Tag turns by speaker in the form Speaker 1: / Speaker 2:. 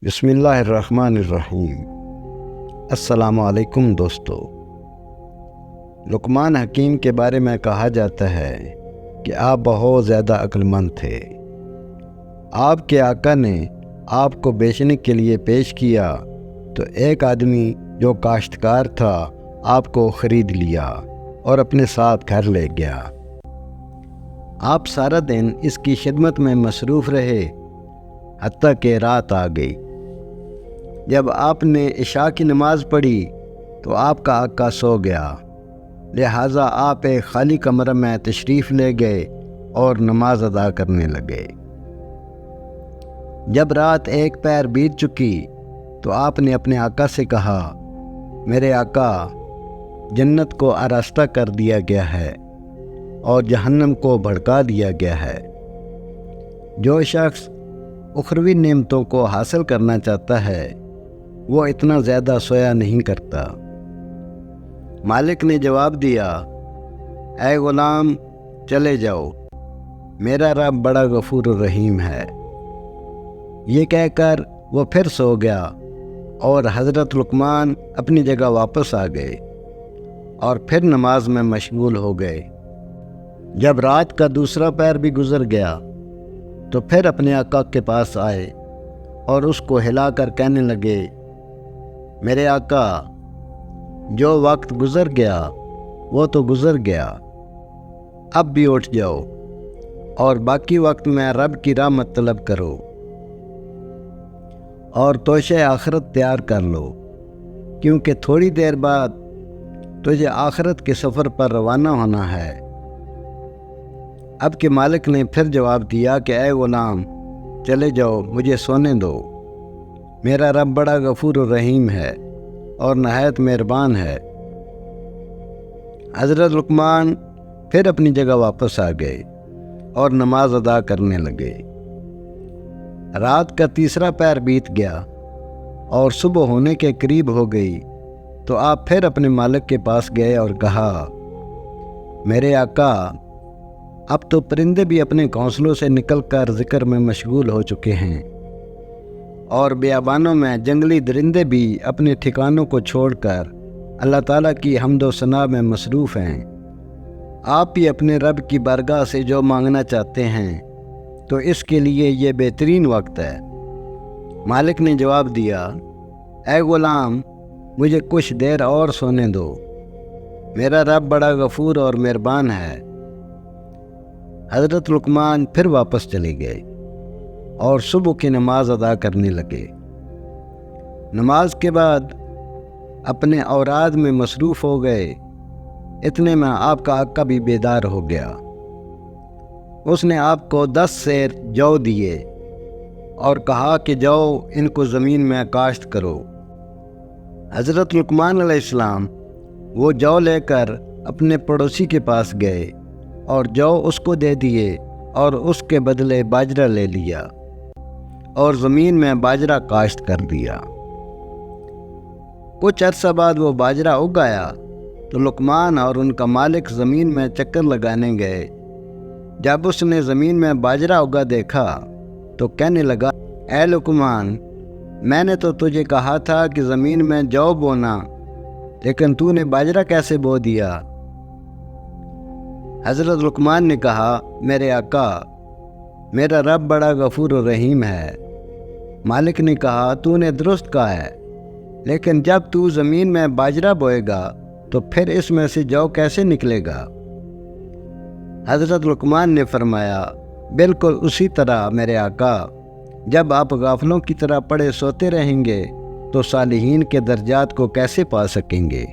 Speaker 1: بسم اللہ الرحمن الرحیم۔ السلام علیکم دوستو۔ لقمان حکیم کے بارے میں کہا جاتا ہے کہ آپ بہت زیادہ عقل مند تھے۔ آپ کے آقا نے آپ کو بیچنے کے لیے پیش کیا تو ایک آدمی جو کاشتکار تھا آپ کو خرید لیا اور اپنے ساتھ گھر لے گیا۔ آپ سارا دن اس کی خدمت میں مصروف رہے حتیٰ کہ رات آ گئی۔ جب آپ نے عشاء کی نماز پڑھی تو آپ کا آقا سو گیا، لہٰذا آپ ایک خالی کمرہ میں تشریف لے گئے اور نماز ادا کرنے لگے۔ جب رات ایک پہر بیت چکی تو آپ نے اپنے آقا سے کہا، میرے آقا، جنت کو آراستہ کر دیا گیا ہے اور جہنم کو بھڑکا دیا گیا ہے۔ جو شخص اخروی نعمتوں کو حاصل کرنا چاہتا ہے وہ اتنا زیادہ سویا نہیں کرتا۔ مالک نے جواب دیا، اے غلام، چلے جاؤ، میرا رب بڑا غفور الرحیم ہے۔ یہ کہہ کر وہ پھر سو گیا اور حضرت لقمان اپنی جگہ واپس آ گئے اور پھر نماز میں مشغول ہو گئے۔ جب رات کا دوسرا پہر بھی گزر گیا تو پھر اپنے آقا کے پاس آئے اور اس کو ہلا کر کہنے لگے، میرے آقا، جو وقت گزر گیا وہ تو گزر گیا، اب بھی اٹھ جاؤ اور باقی وقت میں رب کی رحمت طلب کرو اور توشہ آخرت تیار کر لو، کیونکہ تھوڑی دیر بعد تجھے آخرت کے سفر پر روانہ ہونا ہے۔ اب کے مالک نے پھر جواب دیا کہ اے غلام، چلے جاؤ، مجھے سونے دو، میرا رب بڑا غفور الرحیم ہے اور نہایت مہربان ہے۔ حضرت لقمان پھر اپنی جگہ واپس آ گئے اور نماز ادا کرنے لگے۔ رات کا تیسرا پہر بیت گیا اور صبح ہونے کے قریب ہو گئی تو آپ پھر اپنے مالک کے پاس گئے اور کہا، میرے آقا، اب تو پرندے بھی اپنے گھونسلوں سے نکل کر ذکر میں مشغول ہو چکے ہیں اور بیابانوں میں جنگلی درندے بھی اپنے ٹھکانوں کو چھوڑ کر اللہ تعالیٰ کی حمد و ثنا میں مصروف ہیں۔ آپ بھی اپنے رب کی بارگاہ سے جو مانگنا چاہتے ہیں تو اس کے لیے یہ بہترین وقت ہے۔ مالک نے جواب دیا، اے غلام، مجھے کچھ دیر اور سونے دو، میرا رب بڑا غفور اور مہربان ہے۔ حضرت لقمان پھر واپس چلے گئے اور صبح کی نماز ادا کرنے لگے۔ نماز کے بعد اپنے اوراد میں مصروف ہو گئے۔ اتنے میں آپ کا آقا بھی بیدار ہو گیا۔ اس نے آپ کو 10 سیر جو دیے اور کہا کہ جاؤ، ان کو زمین میں کاشت کرو۔ حضرت لقمان علیہ السلام وہ جو لے کر اپنے پڑوسی کے پاس گئے اور جو اس کو دے دیے اور اس کے بدلے باجرہ لے لیا اور زمین میں باجرہ کاشت کر دیا۔ کچھ عرصہ بعد وہ باجرہ اگ آیا تو لقمان اور ان کا مالک زمین میں چکر لگانے گئے۔ جب اس نے زمین میں باجرہ اگا دیکھا تو کہنے لگا، اے لقمان، میں نے تو تجھے کہا تھا کہ زمین میں جو بونا، لیکن تو نے باجرہ کیسے بو دیا؟ حضرت لقمان نے کہا، میرے آقا، میرا رب بڑا غفور الرحیم ہے۔ مالک نے کہا، تو نے درست کہا ہے، لیکن جب تو زمین میں باجرہ بوئے گا تو پھر اس میں سے جو کیسے نکلے گا؟ حضرت لقمان نے فرمایا، بالکل اسی طرح میرے آقا، جب آپ غافلوں کی طرح پڑے سوتے رہیں گے تو صالحین کے درجات کو کیسے پا سکیں گے؟